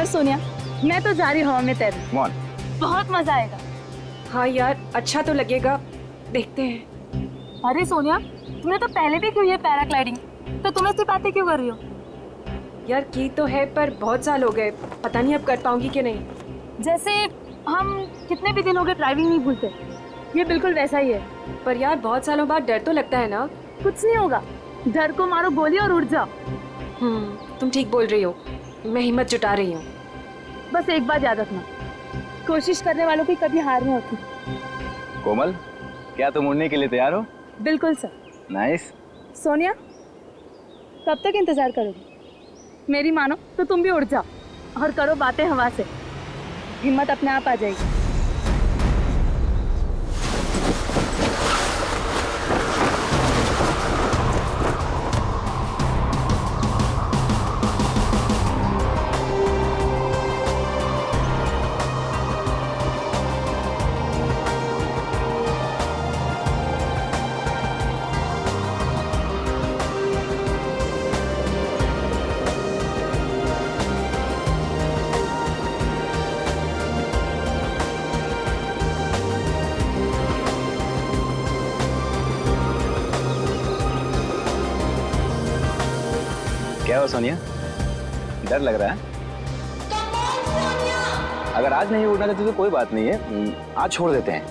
चल सोनिया, मैं तो जा रही हवा में तैरने। बहुत मजा आएगा। हाँ यार, अच्छा तो लगेगा, देखते हैं। अरे सोनिया, तुमने तो पहले भी की है पैराग्लाइडिंग, तो तुम ऐसी बातें क्यों कर रही हो? यार की तो है, पर बहुत साल हो गए, पता नहीं अब कर पाऊंगी कि नहीं। जैसे हम कितने भी दिन हो गए ड्राइविंग नहीं भूलते, ये बिल्कुल वैसा ही है। पर यार बहुत सालों बाद डर तो लगता है ना। कुछ नहीं होगा, डर को मारो गोली और उड़ जाओ। तुम ठीक बोल रही हो, मैं हिम्मत जुटा रही हूँ। बस एक बात याद रखना, कोशिश करने वालों की कभी हार नहीं होती। कोमल, क्या तुम उड़ने के लिए तैयार हो? बिल्कुल सर। नाइस। सोनिया, कब तक इंतजार करोगी? मेरी मानो तो तुम भी उड़ जाओ और करो बातें हवा से, हिम्मत अपने आप आ जाएगी। क्या हो सोनिया, डर लग रहा है? अगर आज नहीं उड़ना चाहते तो कोई बात नहीं है, आज छोड़ देते हैं,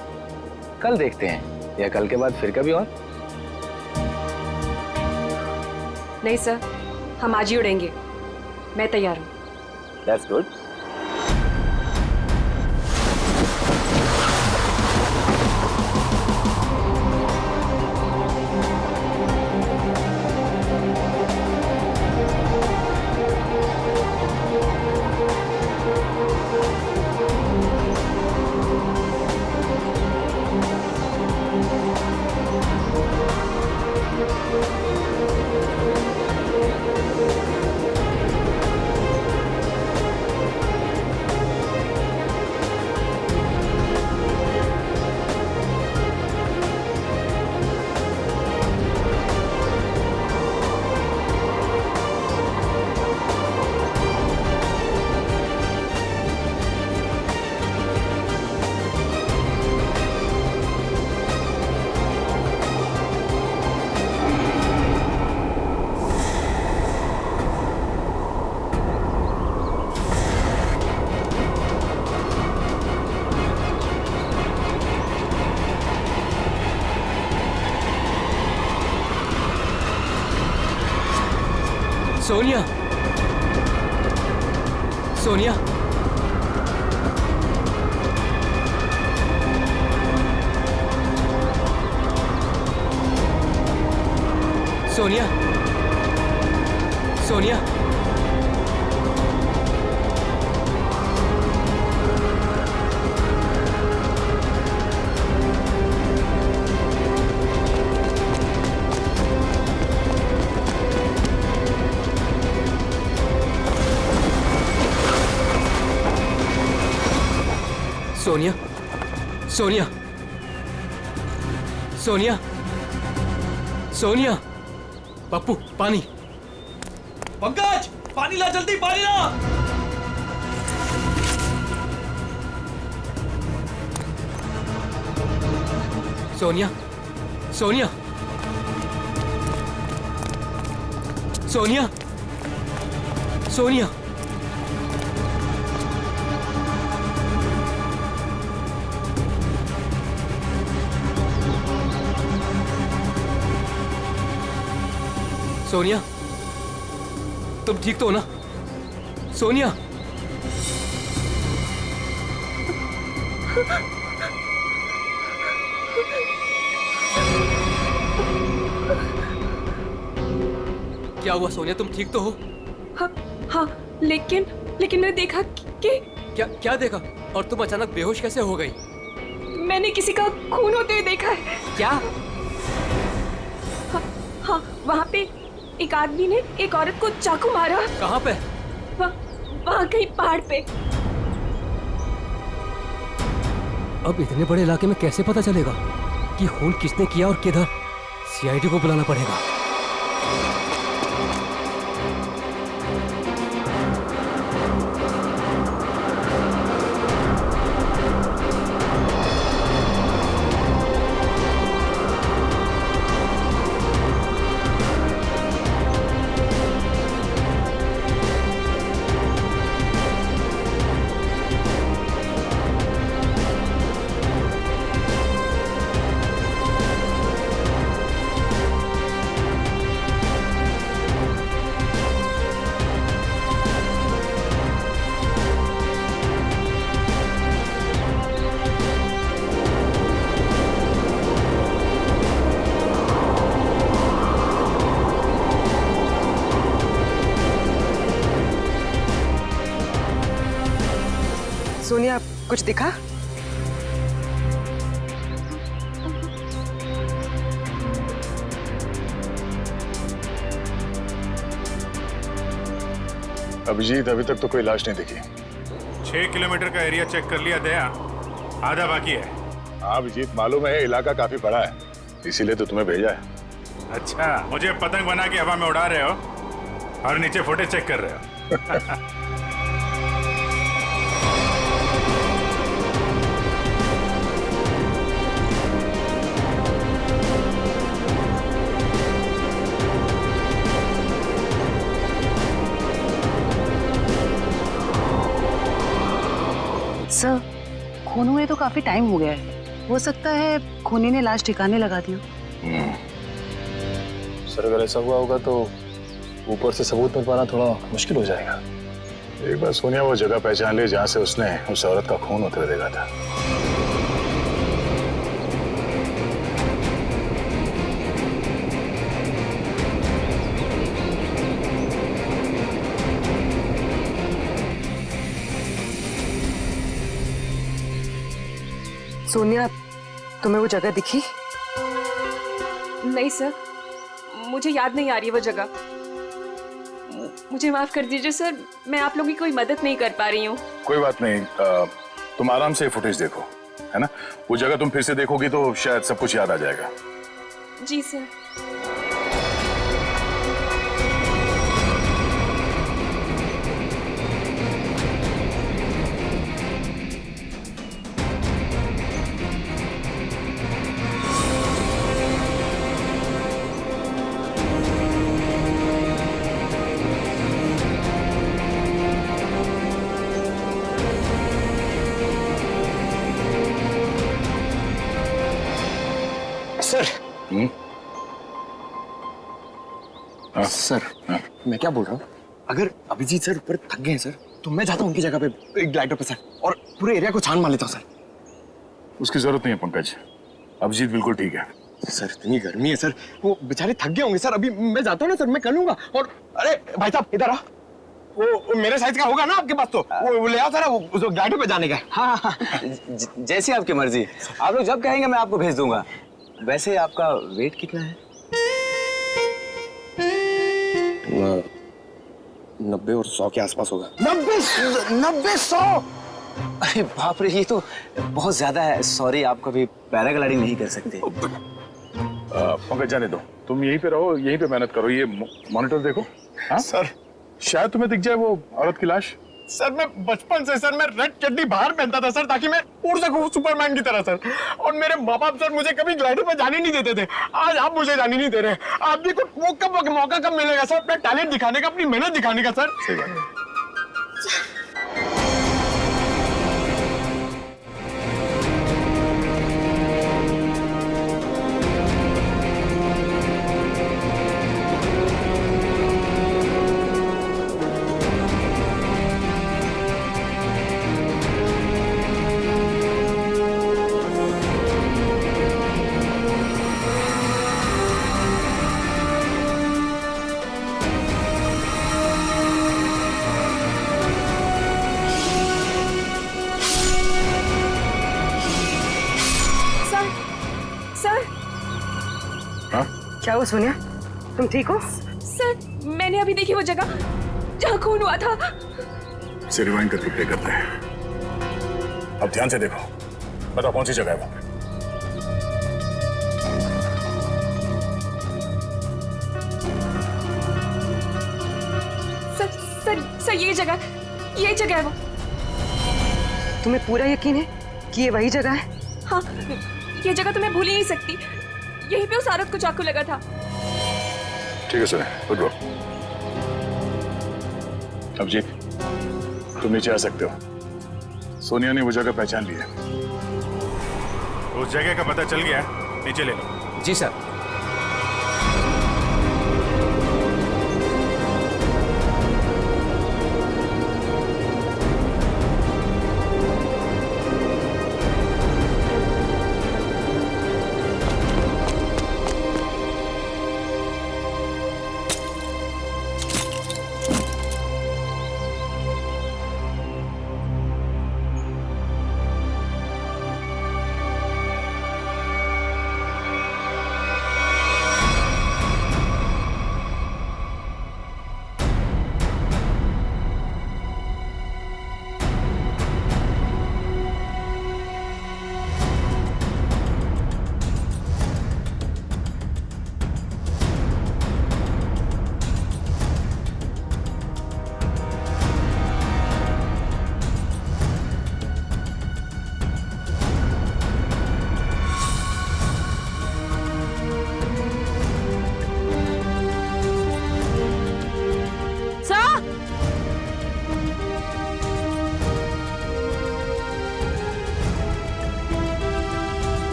कल देखते हैं, या कल के बाद फिर कभी और। नहीं सर, हम आज ही उड़ेंगे, मैं तैयार हूँ। That's good. सोनिया, सोनिया, सोनिया, सोनिया, सोनिया, सोनिया, सोनिया, सोनिया, पप्पू पानी। पंकज, पानी ला, जल्दी पानी ला। सोनिया, सोनिया, सोनिया, सोनिया, सोनिया, तुम ठीक तो हो ना? सोनिया, क्या हुआ सोनिया, तुम ठीक तो हो? हाँ हाँ, लेकिन मैंने देखा कि क्या देखा? और तुम अचानक बेहोश कैसे हो गई? मैंने किसी का खून होते हुए देखा है। क्या? हाँ, वहाँ पे एक आदमी ने एक औरत को चाकू मारा। कहाँ पे? वहाँ कहीं पहाड़ पे। अब इतने बड़े इलाके में कैसे पता चलेगा कि खून किसने किया और किधर? सीआईडी को बुलाना पड़ेगा। सोनिया, कुछ दिखा? अभिजीत, अभी तक तो कोई लाश नहीं दिखी। 6 किलोमीटर का एरिया चेक कर लिया दया, आधा बाकी है। हाँ अभिजीत, मालूम है इलाका काफी बड़ा है, इसीलिए तो तुम्हें भेजा है। अच्छा, मुझे पतंग बना के हवा में उड़ा रहे हो और नीचे फुटेज चेक कर रहे हो। सर, खून हुए तो काफी टाइम हो गया है। हो सकता है खूनी ने लाश ठिकाने लगा दी हो। सर अगर ऐसा हुआ होगा तो ऊपर से सबूत मिल पाना थोड़ा मुश्किल हो जाएगा। एक बार सोनिया वो जगह पहचान ले जहाँ से उसने उस औरत का खून होते हुए देखा था। सोनिया, तुम्हें वो जगह दिखी? नहीं सर, मुझे याद नहीं आ रही वो जगह। मुझे माफ कर दीजिए सर, मैं आप लोगों की कोई मदद नहीं कर पा रही हूँ। कोई बात नहीं, तुम आराम से फुटेज देखो, है ना? वो जगह तुम फिर से देखोगी तो शायद सब कुछ याद आ जाएगा। जी सर। सर। हाँ? सर, हाँ? मैं क्या बोल रहा हूँ, अगर अभिजीत सर ऊपर थक गए हैं सर, तो मैं जाता हूँ उनकी जगह पे एक ग्लाइडर पे सर, और पूरे एरिया को छान मार लेता हूँ सर। उसकी जरूरत नहीं है पंकज, अभिजीत बिल्कुल ठीक है। सर इतनी गर्मी है सर, वो बेचारे थक गए होंगे सर। अभी मैं जाता हूँ ना सर, मैं कर लूंगा। और अरे भाई साहब इधर आ, वो मेरे साइज का होगा ना आपके पास? तो वो ले आओ सर, वो ग्लाइडर पे जाने का। हाँ हाँ, जैसी आपकी मर्जी, आप लोग जब कहेंगे मैं आपको भेज दूंगा। वैसे आपका वेट कितना है? 90 और 100 के आसपास होगा। 90-100? अरे बाप रे, ये तो बहुत ज्यादा है। सॉरी, आप कभी पैराग्लाइडिंग नहीं कर सकते। पंकज जाने दो, तुम यहीं पे रहो, यहीं पे मेहनत करो। ये मॉनिटर देखो। हाँ सर, शायद तुम्हें दिख जाए वो औरत की लाश। सर मैं बचपन से सर मैं रेड चड्डी बाहर पहनता था सर, ताकि मैं उड़ सकूं सुपरमैन की तरह सर। और मेरे माँ बाप सर मुझे कभी ग्लाइडर पे जाने नहीं देते थे। आज आप मुझे जाने नहीं दे रहे। आप भी को वो कब मौका कब मिलेगा सर अपना टैलेंट दिखाने का, अपनी मेहनत दिखाने का सर? सही बात है। क्या हुआ सोनिया, तुम ठीक हो? सर, मैंने अभी देखी वो जगह जहाँ खून हुआ था। इसे रिवाइंड करके प्ले करते हैं। अब ध्यान से देखो, बताओ कौन सी जगह है वहां पे? सर ये जगह है वो। तुम्हें पूरा यकीन है कि ये वही जगह है? हाँ, ये जगह तो मैं भूल ही नहीं सकती। यहीं पे उस औरत को चाकू लगा था। ठीक है सर, गुड वर्क। अभिजीत, तुम नीचे आ सकते हो। सोनिया ने वो जगह पहचान ली है। उस जगह का पता चल गया, नीचे ले लो। जी सर।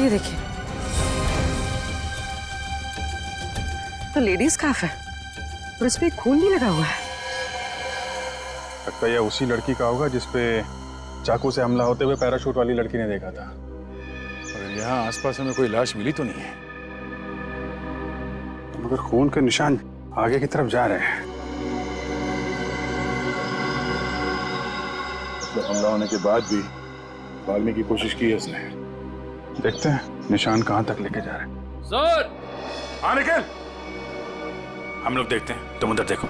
ये देखिए, तो लेडीज स्कार्फ है और इस पे खून भी लगा हुआ है। लगता है यह उसी लड़की का होगा जिसपे चाकू से हमला होते हुए पैराशूट वाली लड़की ने देखा था। और यहाँ आसपास हमें कोई लाश मिली तो नहीं है, मगर खून के निशान आगे की तरफ जा रहे हैं। मतलब हमला होने के बाद भी भागने की कोशिश की है उसने। देखते हैं निशान कहां तक लेके जा रहे हैं। सर, हाँ निकल। हम लोग देखते हैं, तुम उधर देखो।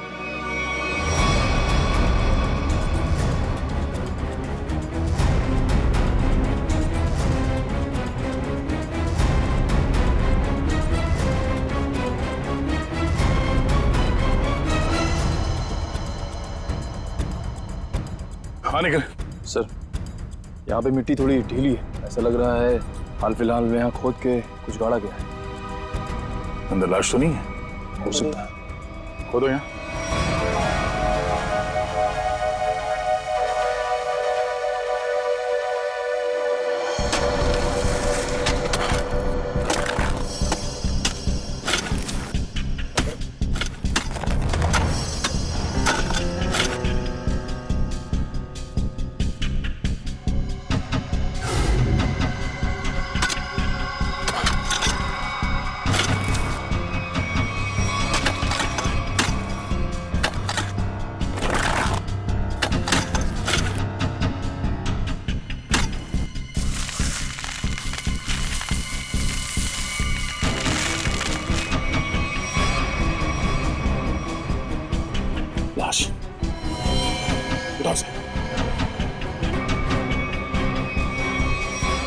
हाँ निकल। सर, यहाँ पे मिट्टी थोड़ी ढीली है, ऐसा लग रहा है हाल फिलहाल में यहाँ खोद के कुछ गाड़ा गया है। अंदर लाश तो नहीं है? हो सकता है। खोदो यहाँ। लाश उठाओ सर।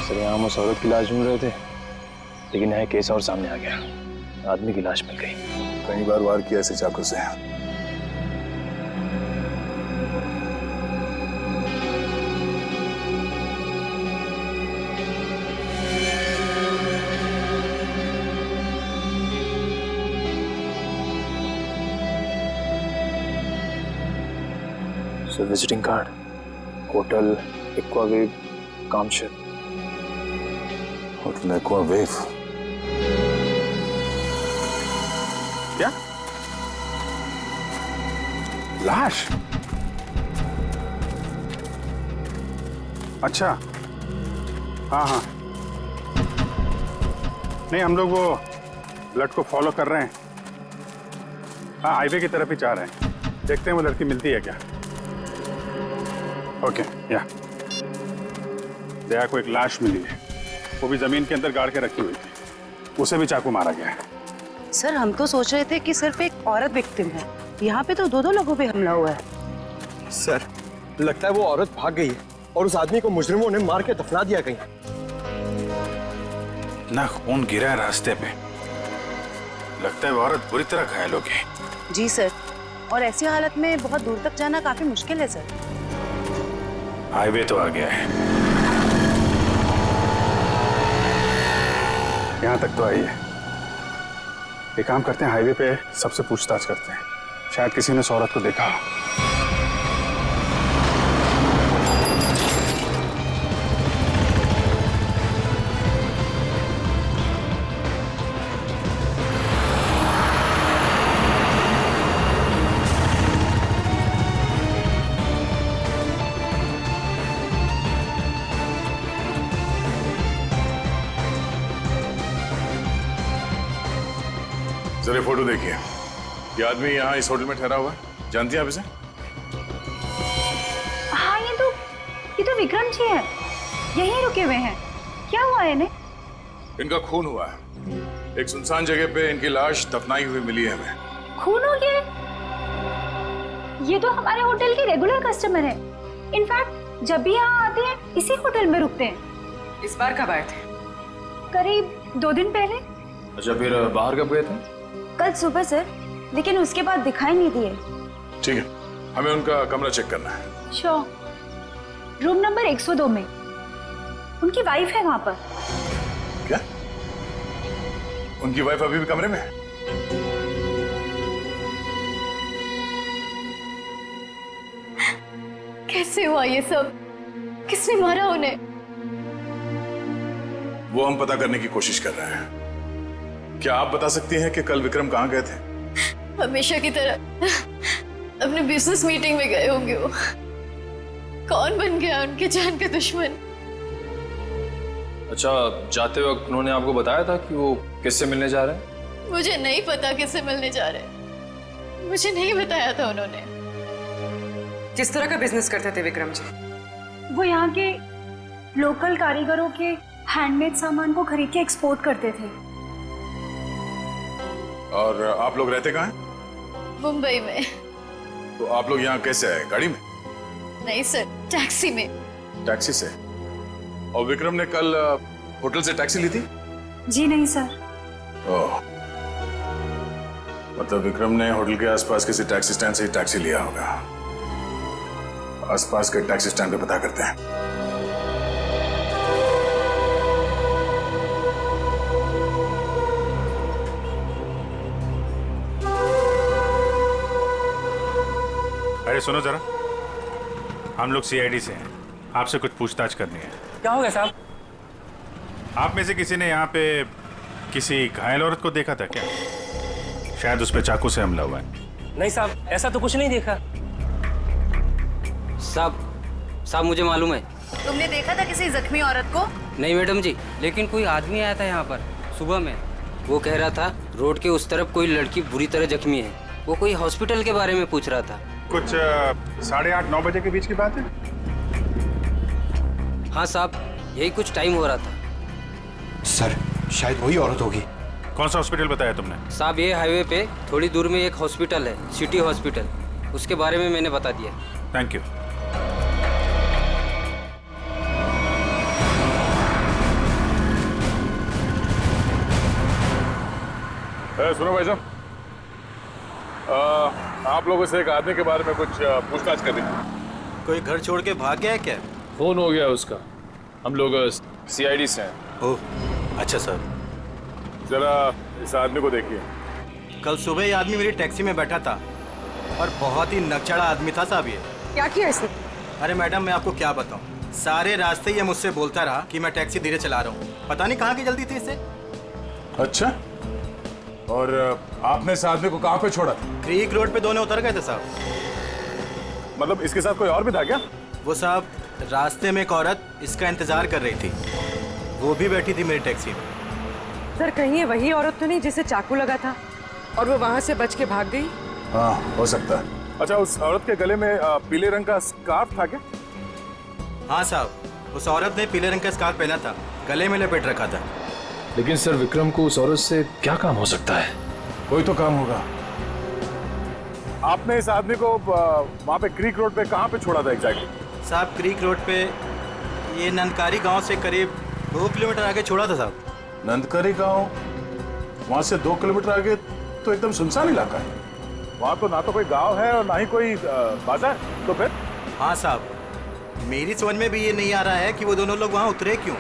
सर, यहाँ हम उस औरत की लाश ढूंढ रहे थे, लेकिन यहाँ केस और सामने आ गया। आदमी की लाश मिल गई। कई बार वार किया ऐसे चाकू से। Sir, visiting card, hotel Aquawave Kamshet. Hotel Aquawave. क्या? लाश? अच्छा, हाँ हाँ, नहीं हम लोग वो ब्लड को फॉलो कर रहे हैं। हाँ, हाईवे की तरफ ही जा रहे हैं। देखते हैं वो लड़की मिलती है क्या। ओके, या दया को एक लाश मिली है, वो भी जमीन के अंदर गाड़ के रखी हुई थी। उसे भी चाकू मारा गया है। सर, हम तो सोच रहे थे कि सिर्फ एक औरत विक्टिम है, यहाँ पे तो दो लोगों पे हमला हुआ है। सर, लगता है वो औरत भाग गई है और उस आदमी को मुजरिमों ने मार के दफना दिया कहीं। ना खून गिरा है रास्ते पे, लगता है वो औरत बुरी तरह घायल हो गई। जी सर, और ऐसी हालत में बहुत दूर तक जाना काफी मुश्किल है सर। हाईवे तो आ गया है, यहाँ तक तो आई है। एक काम करते हैं, हाईवे पे सबसे पूछताछ करते हैं, शायद किसी ने उस औरत को देखा हो। जरा फोटो देखिए, ये आदमी यहाँ इस होटल में ठहरा हुआ है, जानती हैं आप इसे? हाँ, ये तो विक्रम जी है, यहीं रुके हुए हैं। क्या हुआ है इन्हें? इनका खून हुआ है, एक सुनसान जगह पे इनकी लाश दफनाई हुई मिली है हमें। खून हो गया? ये तो हमारे होटल के रेगुलर कस्टमर है। इनफैक्ट जब भी यहाँ आते हैं इसी होटल में रुकते हैं। इस बार कब आए थे? करीब 2 दिन पहले। अच्छा, फिर बाहर कब गए थे? कल सुबह सर, लेकिन उसके बाद दिखाई नहीं दिए। ठीक है, हमें उनका कमरा चेक करना है। श्योर। रूम नंबर 102 में उनकी वाइफ है वहां पर। क्या? उनकी वाइफ अभी भी कमरे में है? कैसे हुआ ये सब? किसने मारा उन्हें? वो हम पता करने की कोशिश कर रहे हैं। क्या आप बता सकती हैं कि कल विक्रम कहाँ गए थे? हमेशा की तरह अपने बिजनेस मीटिंग में गए होंगे वो। कौन बन गया उनके जान का दुश्मन? अच्छा, जाते वक्त उन्होंने आपको बताया था कि वो किससे मिलने जा रहे हैं? मुझे नहीं पता किससे मिलने जा रहे हैं। मुझे नहीं बताया था उन्होंने। किस तरह का बिजनेस करते थे विक्रम जी? वो यहाँ के लोकल कारीगरों के हैंडमेड सामान को खरीद के एक्सपोर्ट करते थे। और आप लोग रहते कहाँ हैं? मुंबई में। तो आप लोग यहाँ कैसे आए? गाड़ी में? नहीं सर, टैक्सी में। टैक्सी से? और विक्रम ने कल होटल से टैक्सी ली थी? जी नहीं सर। ओह, मतलब विक्रम ने होटल के आसपास किसी टैक्सी स्टैंड से ही टैक्सी लिया होगा। आसपास के टैक्सी स्टैंड पे पता करते हैं। अरे सुनो जरा, हम लोग सीआईडी से हैं, आपसे कुछ पूछताछ करनी है। क्या हो गया साहब? आप में से किसी ने यहाँ पे किसी घायल औरत को देखा था क्या? शायद उस पे चाकू से हमला हुआ है। नहीं साहब, ऐसा तो कुछ नहीं देखा। साहब मुझे मालूम है। तुमने देखा था किसी जख्मी औरत को? नहीं मैडम जी, लेकिन कोई आदमी आया था यहाँ पर सुबह में। वो कह रहा था रोड के उस तरफ कोई लड़की बुरी तरह जख्मी है। वो कोई हॉस्पिटल के बारे में पूछ रहा था। कुछ 8:30-9 बजे के बीच की बात है। हाँ साहब, यही कुछ टाइम हो रहा था। सर, शायद वही औरत होगी। कौन सा हॉस्पिटल बताया तुमने? साहब ये हाईवे पे थोड़ी दूर में एक हॉस्पिटल है, सिटी हॉस्पिटल। उसके बारे में मैंने बता दिया। Thank you. सुनो भाई साहब, आप लोगों से एक आदमी के बारे में कुछ पूछताछ करनी थी। कोई घर छोड़ के भाग गया है क्या? फोन हो गया उसका। हम लोग सीआईडी से हैं। ओह, अच्छा सर। जरा इस आदमी को देखिए। कल सुबह ये आदमी मेरी टैक्सी में बैठा था और बहुत ही नकचड़ा आदमी था साहब ये। क्या किया इसने? अरे मैडम, मैं आपको क्या बताऊं, सारे रास्ते ये मुझसे बोलता रहा कि मैं टैक्सी धीरे चला रहा हूँ। पता नहीं कहाँ की जल्दी थी इसे। अच्छा, और आपने इस आदमी को कहाँ पे छोड़ा था? क्रीक रोड पे दोनों उतर गए थे साहब। मतलब इसके साथ कोई और भी था क्या? वो साहब, रास्ते में एक औरत इसका इंतजार कर रही थी, वो भी बैठी थी मेरी टैक्सी में। सर, कहीं ये वही औरत तो नहीं जिसे चाकू लगा था और वो वहां से बच के भाग गई? हाँ, हो सकता है। अच्छा, उस औरत के गले में पीले रंग का स्कार्फ था क्या? हाँ साहब, उस औरत ने पीले रंग का स्कार्फ पहना था, गले में लपेट रखा था। लेकिन सर, विक्रम को उस औरत से क्या काम हो सकता है? कोई तो काम होगा। आपने इस आदमी को वहाँ पे क्रीक रोड पे कहाँ पे छोड़ा था एग्जैक्टली? साहब, क्रीक रोड पे ये नंदकारी गांव से करीब 2 किलोमीटर आगे छोड़ा था साहब। नंदकारी गांव? वहाँ से 2 किलोमीटर आगे तो एकदम सुनसान इलाका है। वहाँ तो ना तो कोई गांव है और ना ही कोई बाजार। तो फिर? हाँ साहब, मेरी समझ में भी ये नहीं आ रहा है कि वो दोनों लोग वहाँ उतरे क्यों।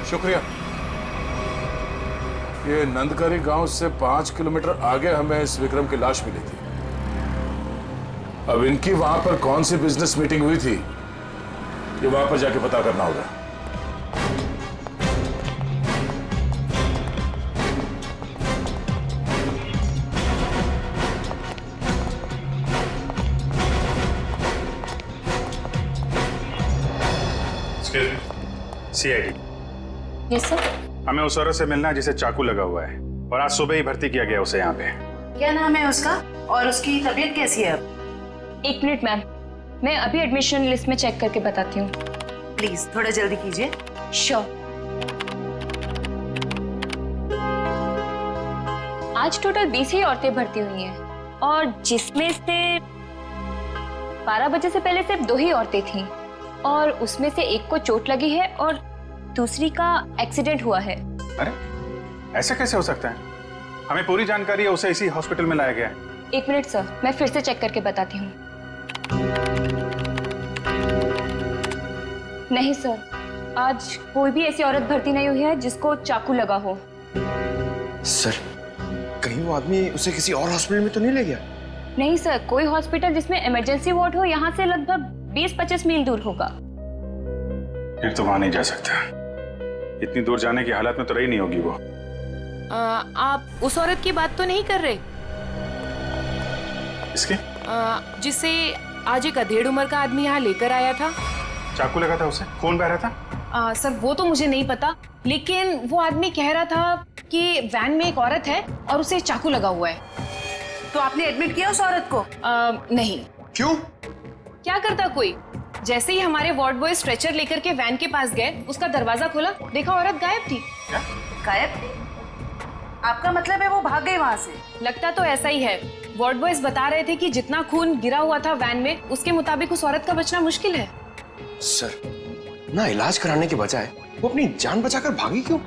शुक्रिया। ये नंदकारी गांव से 5 किलोमीटर आगे हमें इस विक्रम की लाश मिली थी। अब इनकी वहां पर कौन सी बिजनेस मीटिंग हुई थी, ये वहां पर जाके पता करना होगा। सीआईडी। Yes sir. हमें उस औरत से मिलना है जिसे चाकू लगा हुआ है और आज सुबह ही भर्ती किया गया उसे यहाँ पे। क्या नाम है उसका और उसकी तबीयत कैसी है अब? 1 मिनट मैम, मैं अभी एडमिशन लिस्ट में चेक करके बताती हूँ। प्लीज थोड़ा जल्दी कीजिए। श्योर। आज टोटल 20 ही औरतें भर्ती हुई हैं और जिसमें से 12 बजे से पहले सिर्फ 2 ही औरतें थीं और उसमें से एक को चोट लगी है और दूसरी का एक्सीडेंट हुआ है। अरे ऐसा कैसे हो सकता है? हमें पूरी जानकारी है, उसे इसी हॉस्पिटल में लाया गया है। 1 मिनट सर, मैं फिर से चेक करके बताती हूँ। नहीं सर, आज कोई भी ऐसी औरत भर्ती नहीं हुई है जिसको चाकू लगा हो। सर, कहीं वो आदमी उसे किसी और हॉस्पिटल में तो नहीं ले गया? नहीं सर, कोई हॉस्पिटल जिसमें इमरजेंसी वार्ड हो यहाँ से लगभग 20-25 मील दूर होगा। फिर तो वहां नहीं जा सकता। इतनी दूर जाने की हालत में तो रही नहीं होगी वो। आप उस औरत की बात तो नहीं कर रहे इसके जिसे आज एक अधेड़ उम्र का आदमी यहाँ लेकर आया था? चाकू लगा था उसे, खून बह रहा था। सर वो तो मुझे नहीं पता, लेकिन वो आदमी कह रहा था कि वैन में एक औरत है और उसे चाकू लगा हुआ है। तो आपने एडमिट किया उस औरत को? नहीं। क्यों? क्या करता कोई? जैसे ही हमारे वार्ड बॉय स्ट्रेचर लेकर के वैन के पास गए, उसका दरवाजा खोला, देखा औरत गायब थी। गायब थी? आपका मतलब है वो भाग गई वहाँ से? लगता तो ऐसा ही है। वार्ड बॉयज बता रहे थे कि जितना खून गिरा हुआ था वैन में, उसके मुताबिक उस औरत का बचना मुश्किल है। सर, ना इलाज कराने के बजाय वो अपनी जान बचाकर भागी क्यों?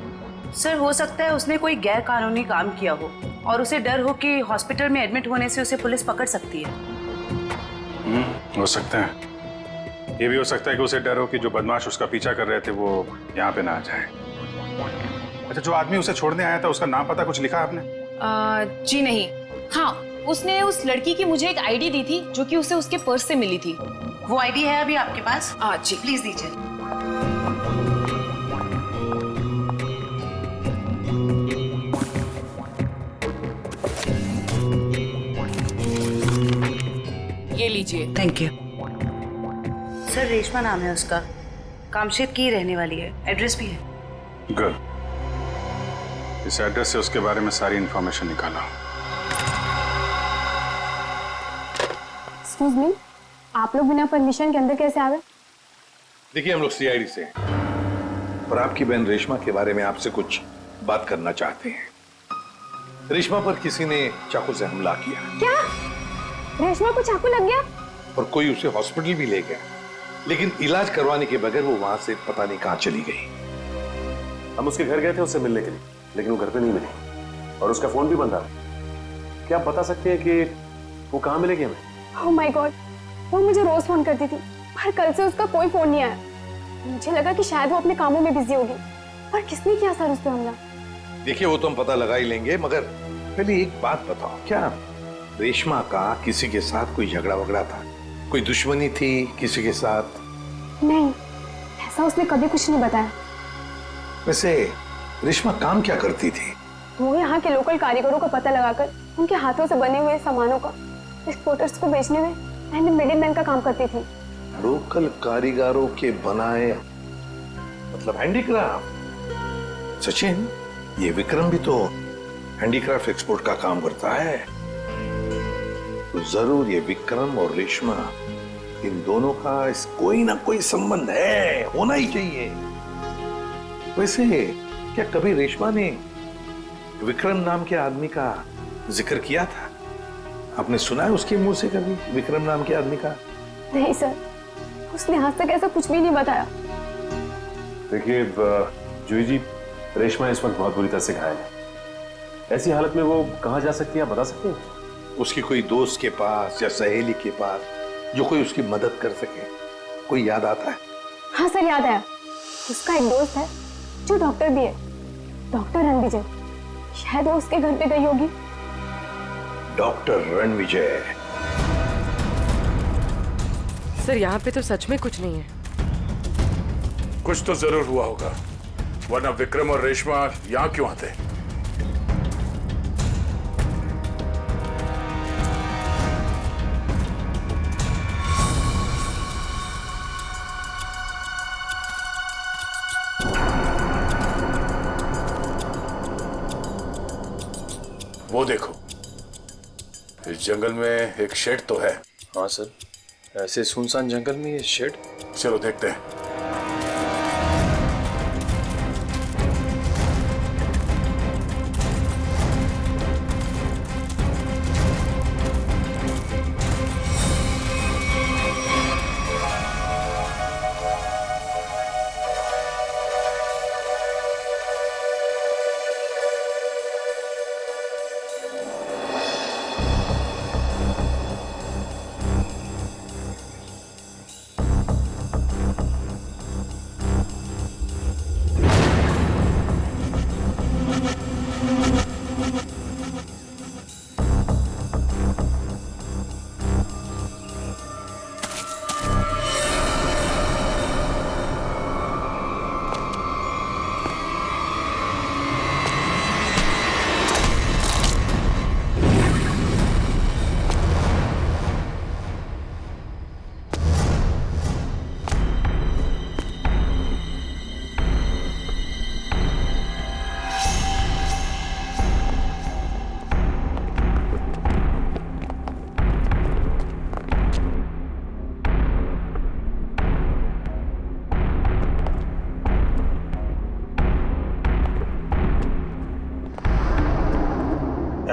सर हो सकता है उसने कोई गैर कानूनी काम किया हो और उसे डर हो कि हॉस्पिटल में एडमिट होने से उसे पुलिस पकड़ सकती है। हो सकता है। ये भी हो सकता है कि उसे डर हो कि जो बदमाश उसका पीछा कर रहे थे वो यहाँ पे ना आ जाए। अच्छा, जो आदमी उसे छोड़ने आया था उसका नाम पता कुछ लिखा आपने? जी नहीं। हाँ, उसने उस लड़की की मुझे एक आईडी दी थी जो कि उसे उसके पर्स से मिली थी। वो आईडी है अभी आपके पास? जी प्लीज दीजिए। ये लीजिए। Thank you. सर रेशमा नाम है उसका, कामशेद की रहने वाली है, एड्रेस भी है। गुड। इस एड्रेस से उसके बारे में सारी इंफॉर्मेशन निकाला। एक्सक्यूज मी, आप लोग बिना परमिशन के अंदर कैसे आ गए? देखिए, हम लोग सीआईडी से हैं और आपकी बहन रेशमा के बारे में आपसे कुछ बात करना चाहते हैं। रेशमा पर किसी ने चाकू से हमला किया। क्या? रेशमा को चाकू लग गया? और कोई उसे हॉस्पिटल भी ले गया, लेकिन इलाज करवाने के बगैर वो वहां से पता नहीं कहां चली गई। हम उसके घर गए थे उससे मिलने के लिए, लेकिन वो घर पे नहीं मिली और उसका फोन भी बंद था। क्या आप बता सकते हैं कि वो कहाँ मिलेगी हमें? ओह माय गॉड, वो मुझे रोज फोन करती थी, पर कल से उसका कोई फोन नहीं आया। मुझे लगा कि शायद वो अपने कामों में बिजी होगी। पर किसने किया सर उस पे हमला? देखिए, वो तो हम पता लगा ही लेंगे, मगर पहले एक बात बताओ, क्या रेशमा का किसी के साथ कोई झगड़ा वगड़ा था? कोई दुश्मनी थी किसी के साथ? नहीं, ऐसा उसने कभी कुछ नहीं बताया। वैसे रेशमा काम क्या करती थी? वो यहाँ के लोकल कारीगरों का पता लगाकर उनके हाथों से बने हुए सामानों का एक्सपोर्टर्स को बेचने में एंड मिडिलमैन का काम करती थी। लोकल कारीगरों के बनाए, मतलब हैंडीक्राफ्ट। सचिन, ये विक्रम भी तो हैंडीक्राफ्ट एक्सपोर्ट का काम करता है, तो जरूर ये विक्रम और रेशमा, इन दोनों का कोई ना कोई संबंध है, होना ही चाहिए। वैसे क्या कभी रेशमा ने विक्रम नाम के आदमी का जिक्र किया था? आपने सुना है उसके मुंह से कभी विक्रम नाम के आदमी का? नहीं सर, उसने आज तक ऐसा कुछ भी नहीं बताया। देखिए जूही जी, रेशमा इस वक्त बहुत बुरी तरह से घायल है। ऐसी हालत में वो कहाँ जा सकती है, आप बता सकते हैं? उसकी कोई दोस्त के पास या सहेली के पास जो कोई उसकी मदद कर सके, कोई याद आता है? हाँ सर, याद आया। उसका एक दोस्त है जो डॉक्टर भी है, डॉक्टर रणविजय। शायद वो उसके घर पे गई होगी। डॉक्टर रणविजय? सर यहाँ पे तो सच में कुछ नहीं है। कुछ तो जरूर हुआ होगा, वरना विक्रम और रेशमा यहाँ क्यों आते? वो देखो, इस जंगल में एक शेड तो है। हाँ सर, ऐसे सुनसान जंगल में ये शेड? चलो देखते हैं।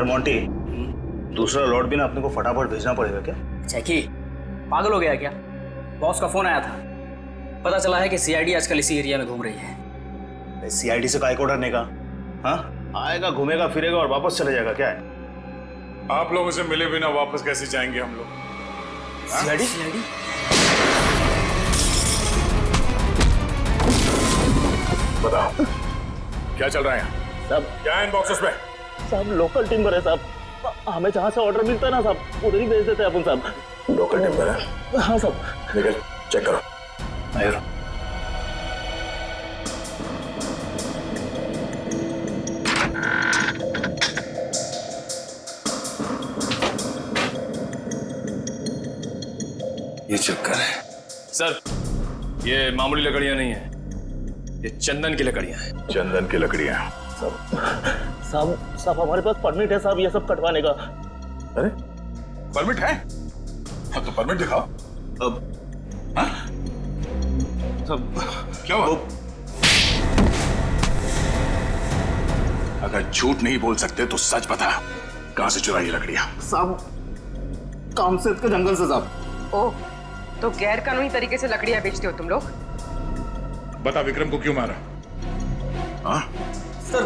यार मोंटी, दूसरा लॉट भी ना अपने को फटाफट भेजना पड़ेगा क्या? जैकी पागल हो गया क्या? बॉस का फोन आया था, पता चला है कि सीआईडी आजकल इसी एरिया में घूम रही है। सीआईडी से काय को डरने का? हाँ, आएगा घूमेगा फिरेगा और वापस चले जाएगा, क्या है? आप लोगों से मिले बिना वापस कैसे जाएंगे हम लोग? सीआईडी? बताओ क्या चल रहा है यहाँ? सब क्या है इन बॉक्सेस में? सब लोकल टिम्बर है साहब, हमें जहाँ से ऑर्डर मिलता है ना साहब उधर ही भेज देते हैं अपन साहब। लोकल टिम्बर है? हाँ साहब। निकल चेक करो। आयो। ये चक्कर है सर, ये मामूली लकड़ियां नहीं है, ये चंदन की लकड़ियां हैं। चंदन की लकड़ियां? साहब हमारे पास परमिट है साहब ये सब कटवाने का। अरे परमिट है? हाँ तो परमिट दिखाओ। अब हाँ? सब क्या हुआ? अगर झूठ नहीं बोल सकते तो सच बता, कहां से चुराई लकड़ियां? साहब कामसेद के जंगल से साहब। ओह, तो गैर कानूनी तरीके से लकड़ियां बेचते हो तुम लोग? बता विक्रम को क्यों मारा? हाँ? सर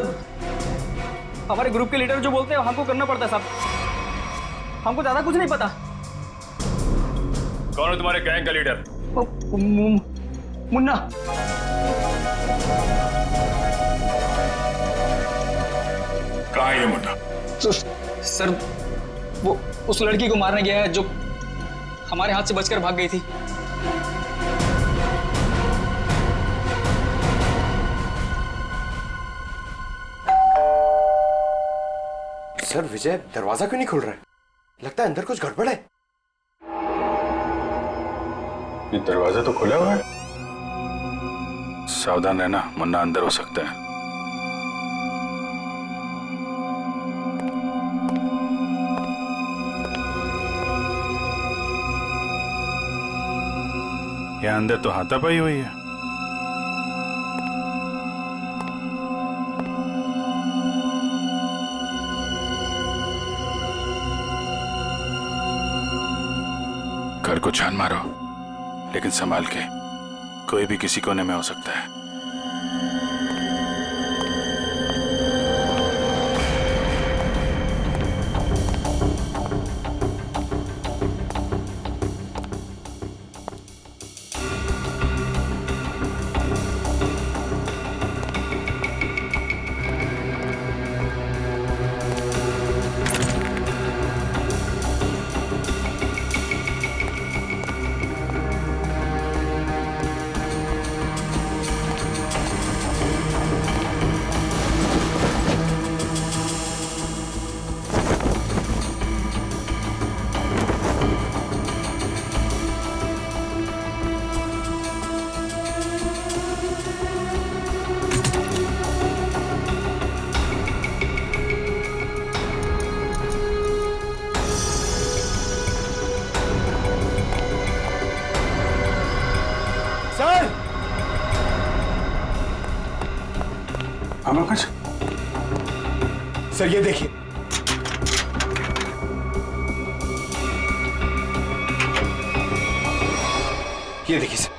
हमारे ग्रुप के लीडर जो बोलते हैं हमको करना पड़ता है साहब, हमको ज्यादा कुछ नहीं पता। कौन है तुम्हारे गैंग का लीडर? मुन्ना। कहाँ है ये मुन्ना? सर वो उस लड़की को मारने गया है जो हमारे हाथ से बचकर भाग गई थी। सर विजय दरवाजा क्यों नहीं खुल रहा है? लगता है अंदर कुछ गड़बड़ है। ये दरवाजा तो खुला हुआ है। सावधान रहना, मुन्ना अंदर हो सकता है। यहाँ अंदर तो हाथापाई हुई है। घर को छान मारो, लेकिन संभाल के, कोई भी किसी कोने में हो सकता है। कुछ सर ये देखिए, ये देखिए सर।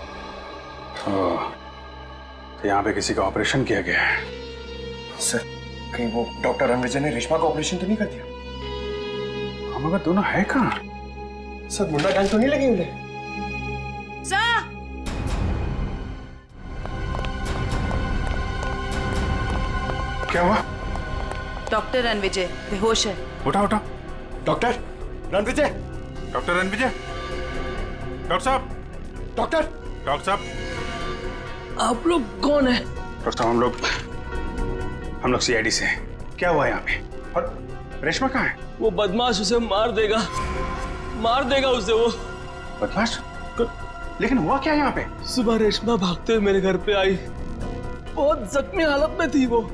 तो यहाँ पे किसी का ऑपरेशन किया गया है। सर कहीं वो डॉक्टर रणविजय ने रेशमा का ऑपरेशन तो नहीं कर दिया? हम अगर दोनों है कहाँ? सर मुन्ना गैंग तो नहीं लगी उन्हें? क्या हुआ? डॉक्टर रणविजय बेहोश है। उठा उठा। Doctor Ranvijay, doctor Ranvijay, doctor साहब, डॉक्टर साहब, आप लोग कौन है? डॉक्टर साहब हम लोग सीआईडी से हैं। क्या हुआ यहाँ पे? और रेशमा कहाँ है? वो बदमाश उसे मार देगा उसे वो। बदमाश? लेकिन हुआ क्या यहाँ पे? सुबह रेशमा भागते हुए मेरे घर पे आई, बहुत जख्मी हालत में थी वो।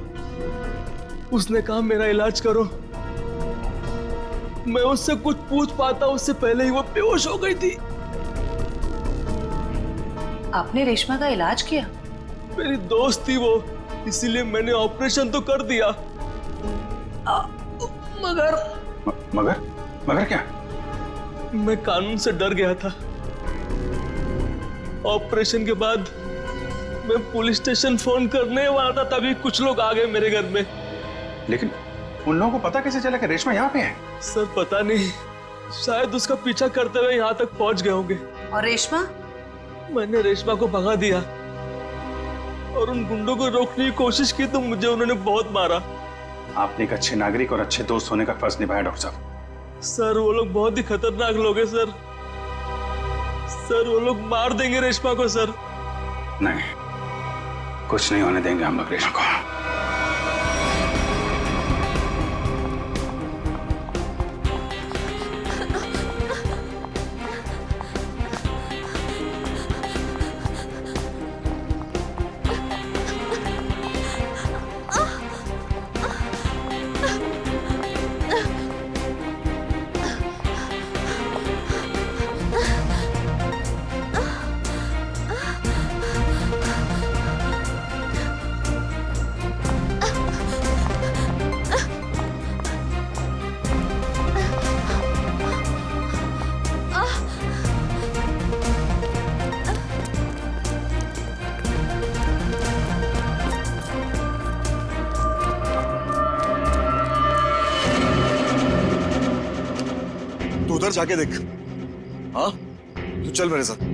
उसने कहा मेरा इलाज करो। मैं उससे कुछ पूछ पाता उससे पहले ही वो बेहोश हो गई थी। आपने रेशमा का इलाज किया? मेरी दोस्त थी वो, इसीलिए मैंने ऑपरेशन तो कर दिया। मगर मगर मगर क्या? मैं कानून से डर गया था। ऑपरेशन के बाद मैं पुलिस स्टेशन फोन करने वाला था, तभी कुछ लोग आ गए मेरे घर में। लेकिन उन लोगों को पता कैसे चला कि रेशमा यहाँ पे है? सर पता नहीं, शायद उसका पीछा करते हुए यहाँ तक पहुंच गए होंगे। और रेशमा? मैंने रेशमा को भगा दिया और उन गुंडों को रोकने की कोशिश की तो मुझे उन्होंने बहुत मारा। आपने एक अच्छे नागरिक और अच्छे दोस्त होने का फर्ज निभाया डॉक्टर साहब। सर वो लोग बहुत ही खतरनाक लोग हैं सर। सर वो लोग मार देंगे रेशमा को सर। नहीं, कुछ नहीं होने देंगे हम लोग रेशमा को। उधर जाके देख। हाँ, तू चल मेरे साथ।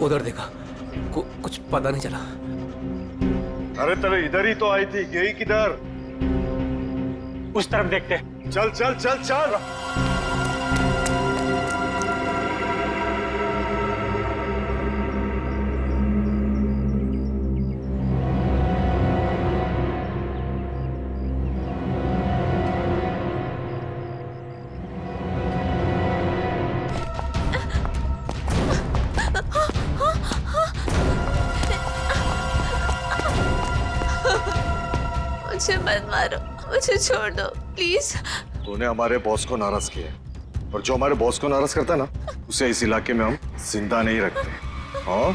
उधर देखा, कुछ पता नहीं चला। अरे तेरे इधर ही तो आई थी, गई किधर? उस तरफ देखते। चल चल चल चल। मुझे मत मारो, मुझे छोड़ दो प्लीज। तूने हमारे बॉस को नाराज किया, और जो हमारे बॉस को नाराज करता है ना, उसे इस इलाके में हम जिंदा नहीं रखते। हाँ?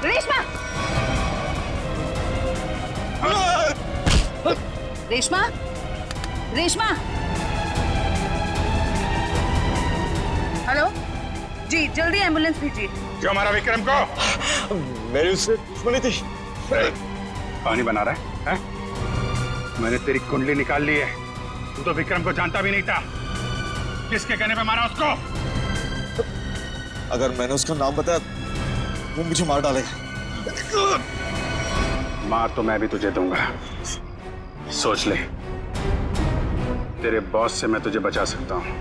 रेशमा! रेशमा! रेशमा! हेलो जी, जल्दी एम्बुलेंस भेजिए। जो हमारा विक्रम को मेरी उससे दुश्मनी थी। पानी बना रहा है? मैंने तेरी कुंडली निकाल ली है। तू तो विक्रम को जानता भी नहीं था। किसके कहने पे मारा उसको? अगर मैंने उसका नाम बताया वो मुझे मार डालेगा। मार तो मैं भी तुझे दूंगा, सोच ले। तेरे बॉस से मैं तुझे बचा सकता हूँ,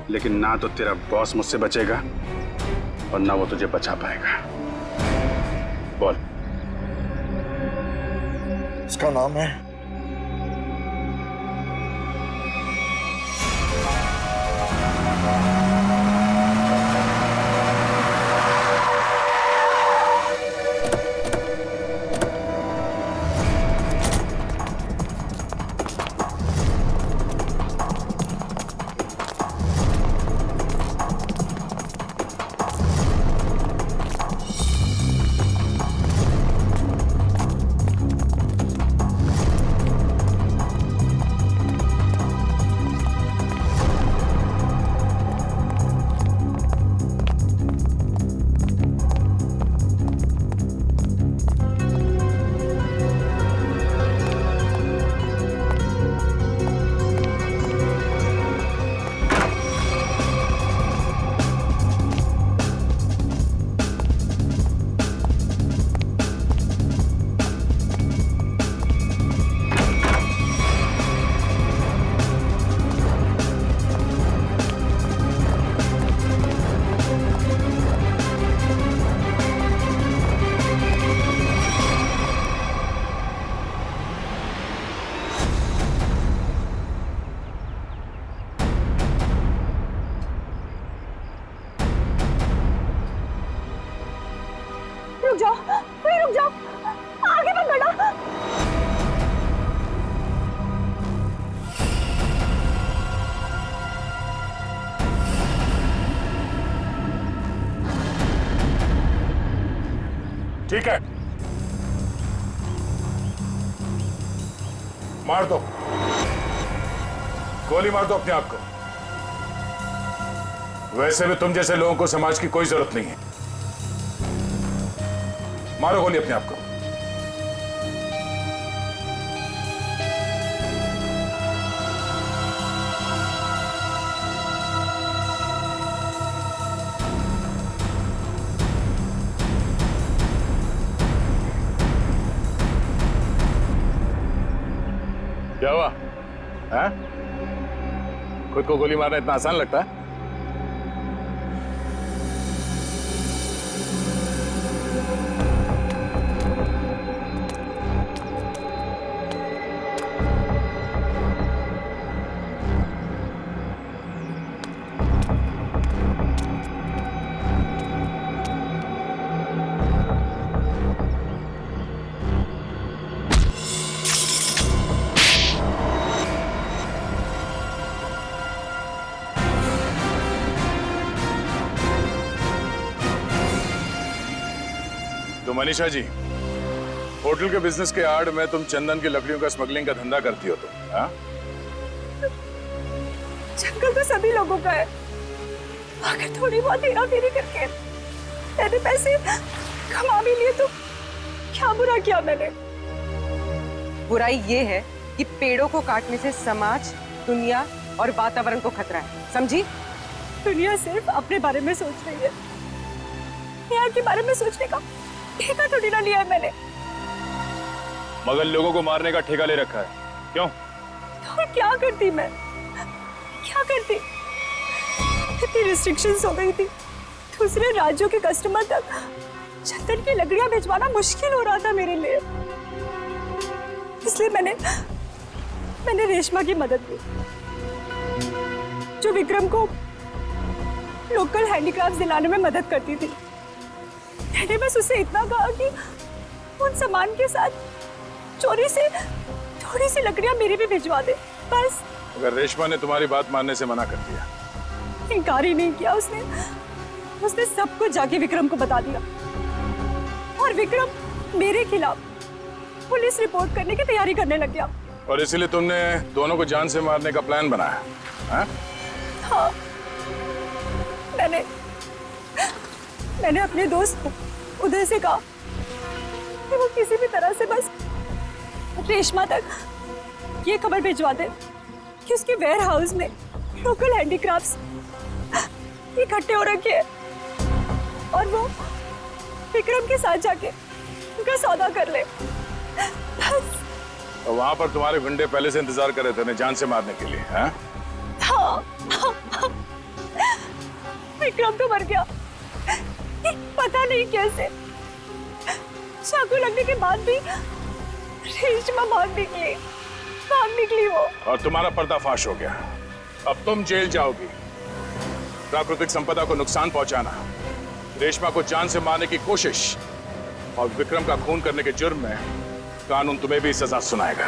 लेकिन ना तो तेरा बॉस मुझसे बचेगा और ना वो तुझे बचा पाएगा। बोल। उसका नाम है ठीक है, मार दो, गोली मार दो अपने आप को। वैसे भी तुम जैसे लोगों को समाज की कोई जरूरत नहीं है। मारो गोली अपने आप को। क्या हुआ? हैं? खुद को गोली मारना इतना आसान लगता है? तो मनीषा जी, होटल के बिजनेस के आड़ में तुम चंदन की लकड़ियों का स्मगलिंग का धंधा करती हो तुम, हाँ? जंगल तो सभी लोगों का है। अगर थोड़ी बहुत हेरा फेरी करके मैंने पैसे कमा भी लिए तो क्या बुरा किया मैंने? बुराई ये है कि पेड़ों को काटने से समाज, दुनिया और वातावरण को खतरा है, समझी? दुनिया सिर्फ अपने बारे में सोच रही है, यहाँ के बारे में सोचने का ठेका थोड़ी ना लिया है मैंने। मगर लोगों को मारने का ठेका ले रखा है, क्यों? तो क्या करती मैं? क्या करती? इतनी रिस्ट्रिक्शंस हो गई थी, दूसरे राज्यों के कस्टमर तक चंदन की लकड़ियां भिजवाना मुश्किल हो रहा था मेरे लिए। इसलिए मैंने रेशमा की मदद की, जो विक्रम को लोकल हैंडीक्राफ्ट दिलाने में मदद करती थी। मैंने बस उससे इतना कहा कि उन सामान के साथ चोरी से थोड़ी सी लकड़ियां मेरी भी भिजवा दे, बस। अगर रेशमा ने तुम्हारी बात मानने से मना कर दिया? इनकार ही नहीं किया उसने सबको जाके विक्रम को बता दिया, और विक्रम मेरे खिलाफ पुलिस रिपोर्ट करने की तैयारी करने लग गया। और इसीलिए तुमने दोनों को जान से मारने का प्लान बनाया, हाँ? हाँ, मैंने अपने दोस्त उदय से कहा कि वो किसी भी तरह से बस रेशमा तक ये खबर भिजवा दे कि उसके वेयर हाउस में लोकल हैंडीक्राफ्ट्स इकट्ठे हो रखे हैं, और वो विक्रम के साथ जाके उनका सौदा कर ले, बस। और वहां पर तुम्हारे गुंडे पहले से इंतजार कर रहे थे उन्हें जान से मारने के लिए, हाँ? हाँ। विक्रम तो मर गया, पता नहीं कैसे। चाकू लगने के बाद भी रेशमा भाग निकली वो। और तुम्हारा पर्दाफाश हो गया। अब तुम जेल जाओगी। प्राकृतिक संपदा को नुकसान पहुंचाना, रेशमा को जान से मारने की कोशिश और विक्रम का खून करने के जुर्म में कानून तुम्हें भी सजा सुनाएगा।